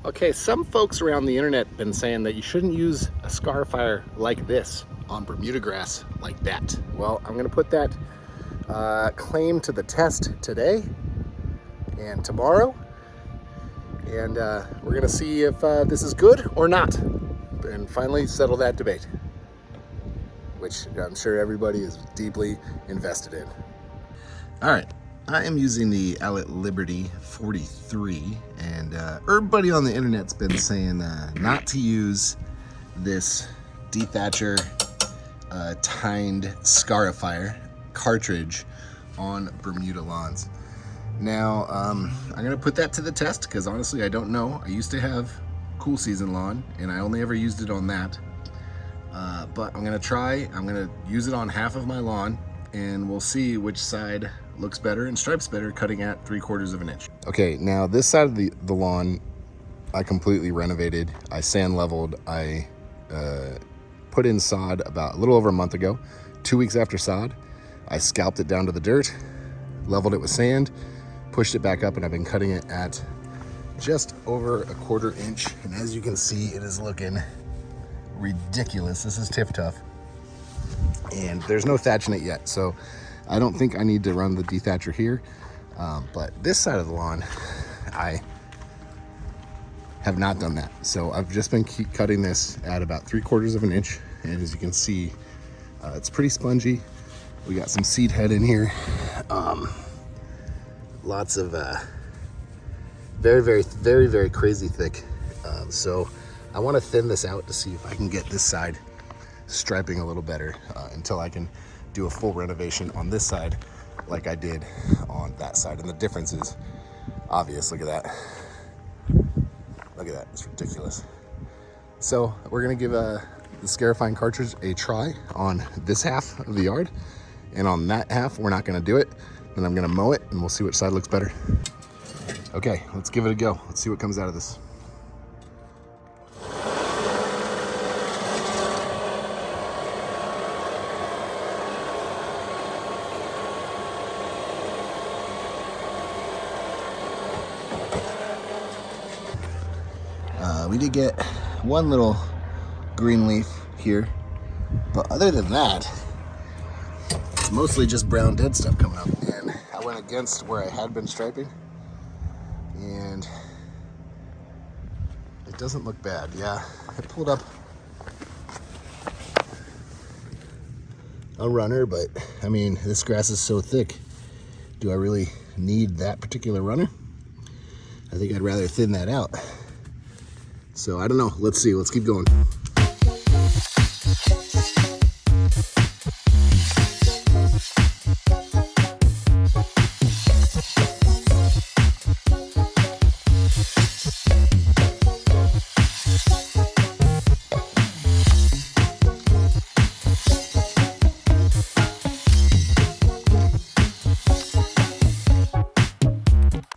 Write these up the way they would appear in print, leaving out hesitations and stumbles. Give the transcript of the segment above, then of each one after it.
Okay, some folks around the internet have been saying that you shouldn't use a scarifier like this on Bermuda grass like that. Well, I'm gonna put that claim to the test today and tomorrow, and we're gonna see if this is good or not, and finally settle that debate, which I'm sure everybody is deeply invested in. All right, I am using the Allett Liberty 43, and everybody on the internet's been saying not to use this Dethatcher tined scarifier cartridge on Bermuda lawns. Now, I'm gonna put that to the test because honestly, I don't know. I used to have cool season lawn and I only ever used it on that. But I'm gonna try, I'm gonna use it on half of my lawn and we'll see which side looks better and stripes better cutting at 3/4 of an inch. Okay, now this side of the lawn, I completely renovated. I sand leveled, I put in sod about a little over a month ago. 2 weeks after sod, I scalped it down to the dirt, leveled it with sand, pushed it back up, and I've been cutting it at just over 1/4 inch. And as you can see, it is looking ridiculous. This is TifTuf, and there's no thatch in it yet, so I don't think I need to run the dethatcher here. But this side of the lawn, I have not done that. So I've just been cutting this at about 3/4 of an inch, and as you can see, it's pretty spongy. We got some seed head in here. Lots of very crazy thick. So I want to thin this out to see if I can get this side striping a little better until I can do a full renovation on this side like I did on that side. And the difference is obvious. Look at that. Look at that. It's ridiculous. So we're gonna give the Scarifying cartridge a try on this half of the yard, and on that half we're not gonna do it. Then I'm gonna mow it and we'll see which side looks better. Okay, let's give it a go. Let's see what comes out of this. We did get one little green leaf here, but other than that, it's mostly just brown dead stuff coming up. And I went against where I had been striping, and it doesn't look bad. Yeah, I pulled up a runner, but I mean, this grass is so thick. Do I really need that particular runner? I think I'd rather thin that out. So I don't know, let's see, let's keep going.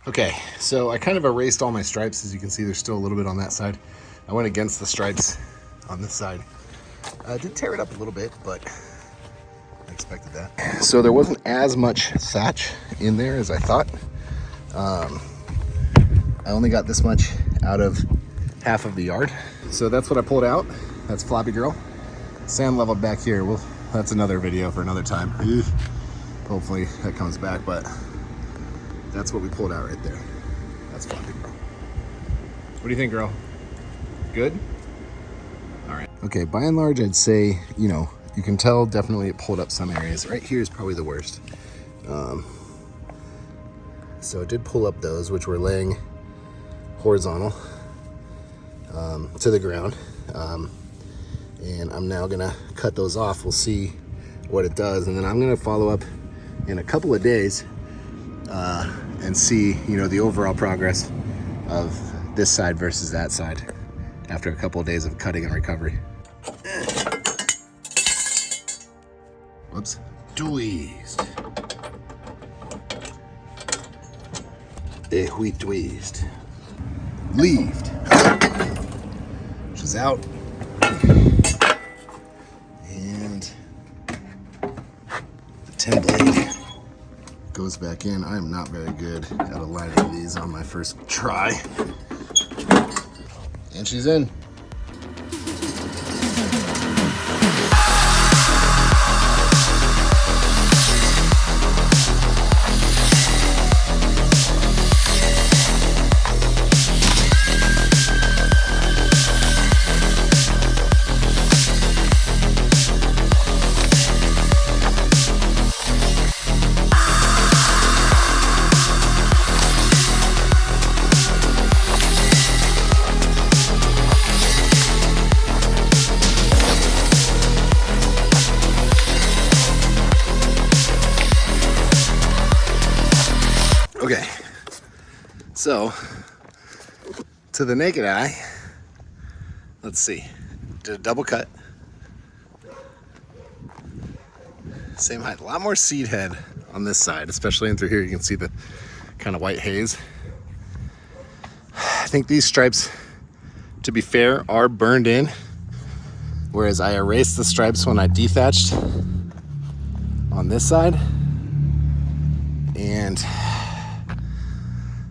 Okay, so I kind of erased all my stripes. As you can see, there's still a little bit on that side. I went against the stripes on this side. I did tear it up a little bit, but I expected that. So there wasn't as much thatch in there as I thought. I only got this much out of half of the yard. So that's what I pulled out. That's Floppy Girl. Sand leveled back here. Well, that's another video for another time. Hopefully that comes back, but that's what we pulled out right there. That's Floppy Girl. What do you think, girl? Good? All right. Okay, by and large, I'd say, you know, you can tell definitely it pulled up some areas. Right here is probably the worst. So it did pull up those, which were laying horizontal to the ground. And I'm now gonna cut those off. We'll see what it does. And then I'm gonna follow up in a couple of days and see, you know, the overall progress of this side versus that side after a couple of days of cutting and recovery. Whoops. Twist. We twist. Leaved. She's out. And the 10 blade goes back in. I am not very good at aligning these on my first try. And she's in. Okay, so to the naked eye, let's see, did a double cut, same height, a lot more seed head on this side, especially in through here. You can see the kind of white haze. I think these stripes, to be fair, are burned in, whereas I erased the stripes when I dethatched on this side. And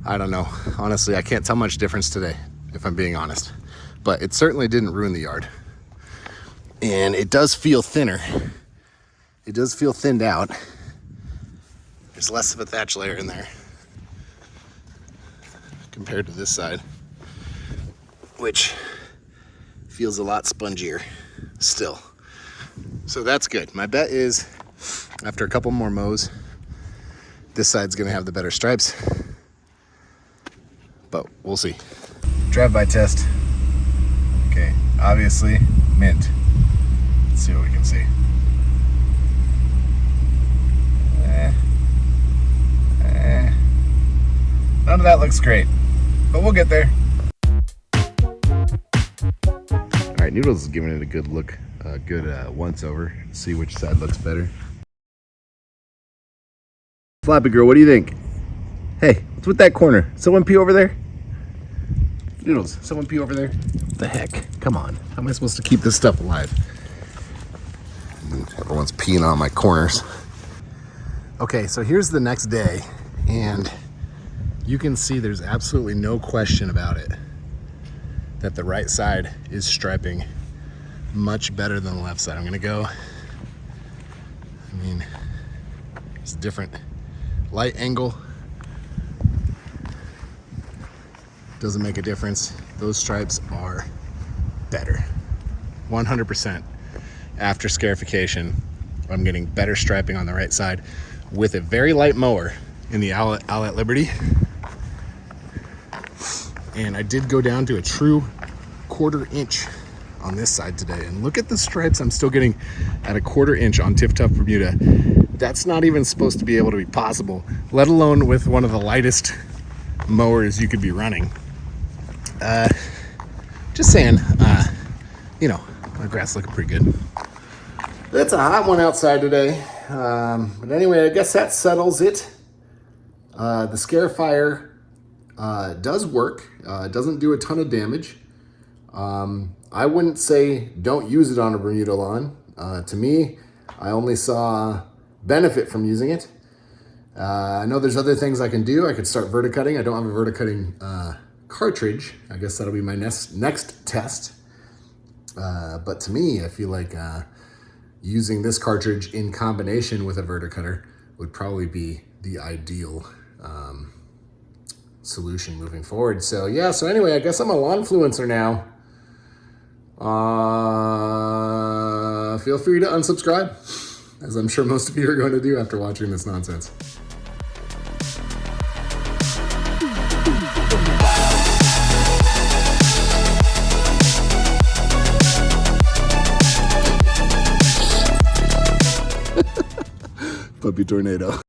I don't know, honestly, I can't tell much difference today, if I'm being honest, but it certainly didn't ruin the yard. And it does feel thinner. It does feel thinned out. There's less of a thatch layer in there compared to this side, which feels a lot spongier still. So that's good. My bet is after a couple more mows, this side's gonna have the better stripes. But we'll see. Drive-by test. Okay, obviously mint. Let's see what we can see. None of that looks great, but we'll get there. All right, Noodles is giving it a good look, a good once over. See which side looks better. Flappy girl, what do you think? Hey, what's with that corner? Someone pee over there? Noodles, someone pee over there? What the heck? Come on. How am I supposed to keep this stuff alive? Everyone's peeing on my corners. Okay, so here's the next day, and you can see there's absolutely no question about it that the right side is striping much better than the left side. I'm gonna go, I mean, it's a different light angle. Doesn't make a difference. Those stripes are better. 100% after scarification, I'm getting better striping on the right side with a very light mower in the Allett Liberty. And I did go down to a true 1/4 inch on this side today. And look at the stripes I'm still getting at a 1/4 inch on TifTuf Bermuda. That's not even supposed to be able to be possible, let alone with one of the lightest mowers you could be running. Just saying, you know, my grass looking pretty good. It's a hot one outside today. But anyway, I guess that settles it. The scarifier does work. It doesn't do a ton of damage. I wouldn't say don't use it on a Bermuda lawn. To me, I only saw benefit from using it. I know there's other things I can do. I could start verticutting. I don't have a verticutting cartridge. I guess that'll be my next test. But to me, I feel like using this cartridge in combination with a verticutter would probably be the ideal solution moving forward. So yeah, so anyway, I guess I'm a lawnfluencer now. Feel free to unsubscribe, as I'm sure most of you are going to do after watching this nonsense. Puppy tornado.